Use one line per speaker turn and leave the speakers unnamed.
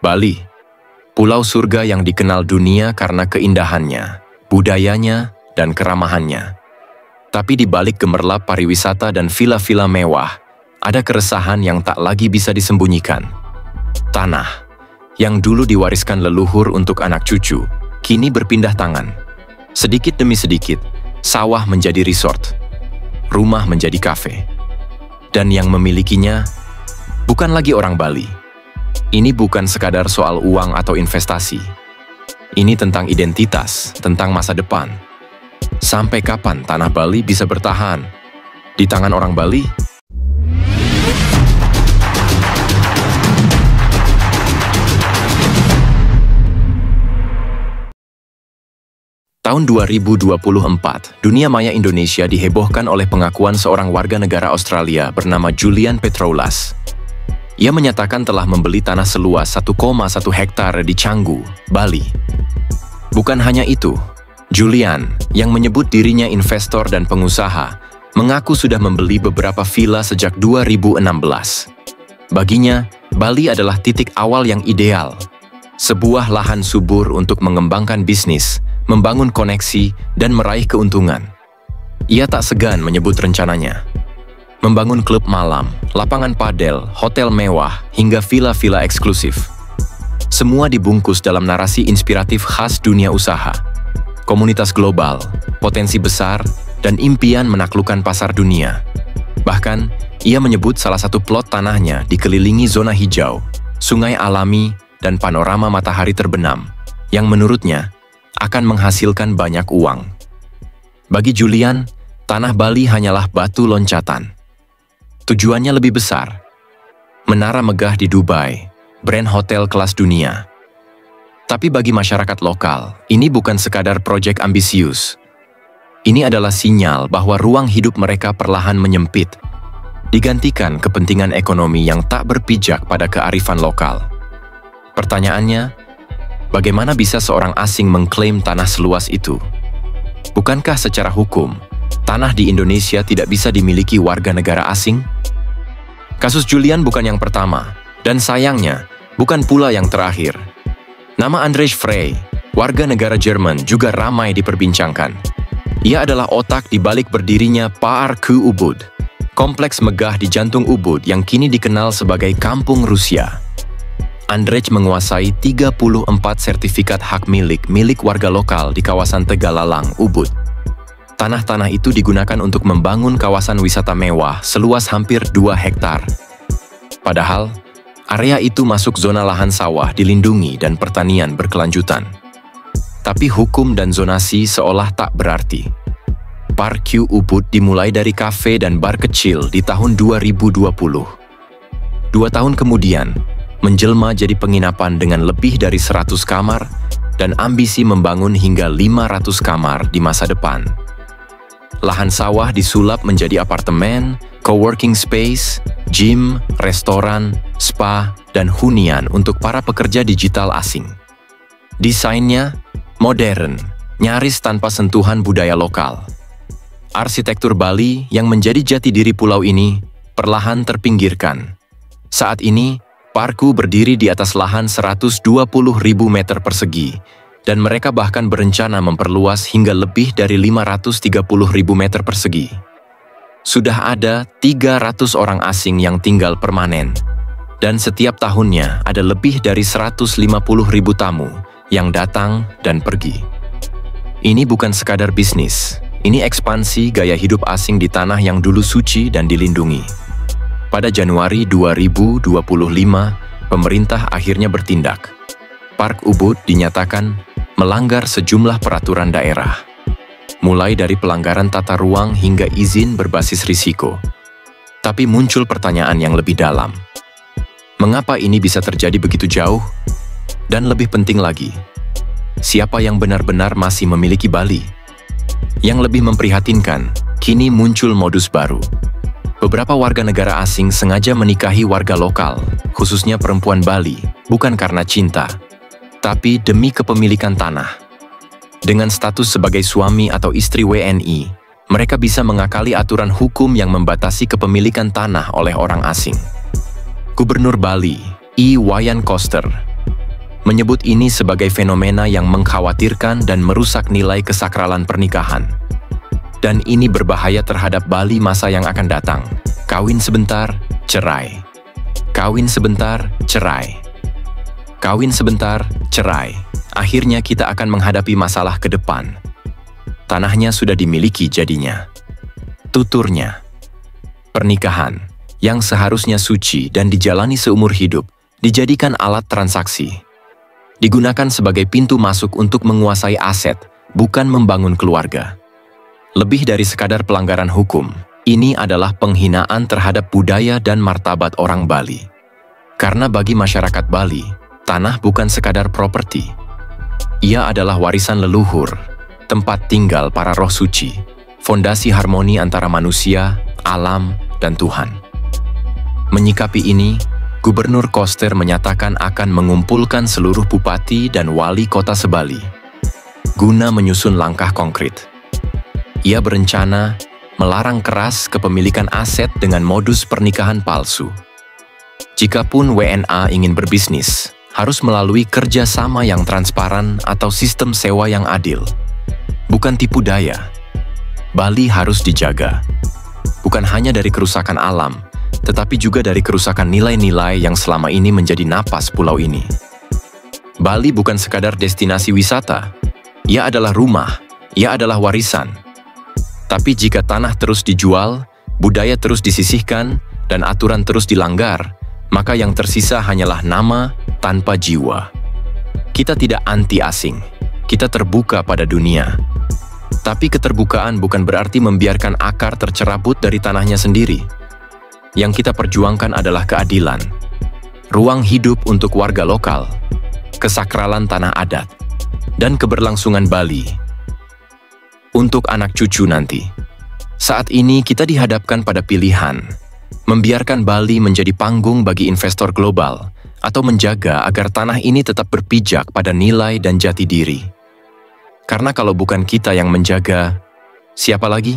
Bali, pulau surga yang dikenal dunia karena keindahannya, budayanya, dan keramahannya. Tapi di balik gemerlap pariwisata dan villa-villa mewah, ada keresahan yang tak lagi bisa disembunyikan. Tanah, yang dulu diwariskan leluhur untuk anak cucu, kini berpindah tangan. Sedikit demi sedikit, sawah menjadi resort, rumah menjadi kafe. Dan yang memilikinya bukan lagi orang Bali. Ini bukan sekadar soal uang atau investasi. Ini tentang identitas, tentang masa depan. Sampai kapan tanah Bali bisa bertahan di tangan orang Bali? Tahun 2024, dunia maya Indonesia dihebohkan oleh pengakuan seorang warga negara Australia bernama Julian Petroulas. Ia menyatakan telah membeli tanah seluas 1,1 hektar di Canggu, Bali. Bukan hanya itu, Julian, yang menyebut dirinya investor dan pengusaha, mengaku sudah membeli beberapa villa sejak 2016. Baginya, Bali adalah titik awal yang ideal. Sebuah lahan subur untuk mengembangkan bisnis, membangun koneksi, dan meraih keuntungan. Ia tak segan menyebut rencananya. Membangun klub malam, lapangan padel, hotel mewah, hingga villa-villa eksklusif. Semua dibungkus dalam narasi inspiratif khas dunia usaha. Komunitas global, potensi besar, dan impian menaklukkan pasar dunia. Bahkan, ia menyebut salah satu plot tanahnya dikelilingi zona hijau, sungai alami, dan panorama matahari terbenam, yang menurutnya akan menghasilkan banyak uang. Bagi Julian, tanah Bali hanyalah batu loncatan. Tujuannya lebih besar. Menara megah di Dubai, brand hotel kelas dunia. Tapi bagi masyarakat lokal, ini bukan sekadar proyek ambisius. Ini adalah sinyal bahwa ruang hidup mereka perlahan menyempit, digantikan kepentingan ekonomi yang tak berpijak pada kearifan lokal. Pertanyaannya, bagaimana bisa seorang asing mengklaim tanah seluas itu? Bukankah secara hukum, tanah di Indonesia tidak bisa dimiliki warga negara asing? Kasus Julian bukan yang pertama, dan sayangnya, bukan pula yang terakhir. Nama Andrej Frey, warga negara Jerman, juga ramai diperbincangkan. Ia adalah otak di balik berdirinya Park Ubud, kompleks megah di jantung Ubud yang kini dikenal sebagai Kampung Rusia. Andrej menguasai 34 sertifikat hak milik warga lokal di kawasan Tegalalang, Ubud. Tanah-tanah itu digunakan untuk membangun kawasan wisata mewah seluas hampir 2 hektar. Padahal, area itu masuk zona lahan sawah dilindungi dan pertanian berkelanjutan. Tapi hukum dan zonasi seolah tak berarti. Park Ubud dimulai dari kafe dan bar kecil di tahun 2020. 2 tahun kemudian, menjelma jadi penginapan dengan lebih dari 100 kamar dan ambisi membangun hingga 500 kamar di masa depan. Lahan sawah disulap menjadi apartemen, coworking space, gym, restoran, spa, dan hunian untuk para pekerja digital asing. Desainnya modern, nyaris tanpa sentuhan budaya lokal. Arsitektur Bali yang menjadi jati diri pulau ini perlahan terpinggirkan. Saat ini, Parku berdiri di atas lahan 120.000 meter persegi, dan mereka bahkan berencana memperluas hingga lebih dari 530.000 meter persegi. Sudah ada 300 orang asing yang tinggal permanen, dan setiap tahunnya ada lebih dari 150.000 tamu yang datang dan pergi. Ini bukan sekadar bisnis, ini ekspansi gaya hidup asing di tanah yang dulu suci dan dilindungi. Pada Januari 2025, pemerintah akhirnya bertindak. Park Ubud dinyatakan melanggar sejumlah peraturan daerah, mulai dari pelanggaran tata ruang hingga izin berbasis risiko. Tapi muncul pertanyaan yang lebih dalam. Mengapa ini bisa terjadi begitu jauh? Dan lebih penting lagi, siapa yang benar-benar masih memiliki Bali? Yang lebih memprihatinkan, kini muncul modus baru. Beberapa warga negara asing sengaja menikahi warga lokal, khususnya perempuan Bali, bukan karena cinta, tapi demi kepemilikan tanah. Dengan status sebagai suami atau istri WNI, mereka bisa mengakali aturan hukum yang membatasi kepemilikan tanah oleh orang asing. Gubernur Bali, Wayan Koster, menyebut ini sebagai fenomena yang mengkhawatirkan dan merusak nilai kesakralan pernikahan. Dan ini berbahaya terhadap Bali masa yang akan datang. Kawin sebentar, cerai. Kawin sebentar, cerai. Kawin sebentar, cerai. Akhirnya kita akan menghadapi masalah ke depan. Tanahnya sudah dimiliki jadinya. Tuturnya. Pernikahan, yang seharusnya suci dan dijalani seumur hidup, dijadikan alat transaksi. Digunakan sebagai pintu masuk untuk menguasai aset, bukan membangun keluarga. Lebih dari sekadar pelanggaran hukum, ini adalah penghinaan terhadap budaya dan martabat orang Bali. Karena bagi masyarakat Bali, tanah bukan sekadar properti. Ia adalah warisan leluhur, tempat tinggal para roh suci, fondasi harmoni antara manusia, alam, dan Tuhan. Menyikapi ini, Gubernur Koster menyatakan akan mengumpulkan seluruh bupati dan wali kota sebali, guna menyusun langkah konkret. Ia berencana melarang keras kepemilikan aset dengan modus pernikahan palsu. Jikapun WNA ingin berbisnis, harus melalui kerjasama yang transparan atau sistem sewa yang adil. Bukan tipu daya. Bali harus dijaga. Bukan hanya dari kerusakan alam, tetapi juga dari kerusakan nilai-nilai yang selama ini menjadi napas pulau ini. Bali bukan sekadar destinasi wisata. Ia adalah rumah, ia adalah warisan. Tapi jika tanah terus dijual, budaya terus disisihkan, dan aturan terus dilanggar, maka yang tersisa hanyalah nama tanpa jiwa. Kita tidak anti asing, kita terbuka pada dunia. Tapi keterbukaan bukan berarti membiarkan akar tercerabut dari tanahnya sendiri. Yang kita perjuangkan adalah keadilan, ruang hidup untuk warga lokal, kesakralan tanah adat, dan keberlangsungan Bali untuk anak cucu nanti. Saat ini kita dihadapkan pada pilihan, membiarkan Bali menjadi panggung bagi investor global, atau menjaga agar tanah ini tetap berpijak pada nilai dan jati diri. Karena kalau bukan kita yang menjaga, siapa lagi?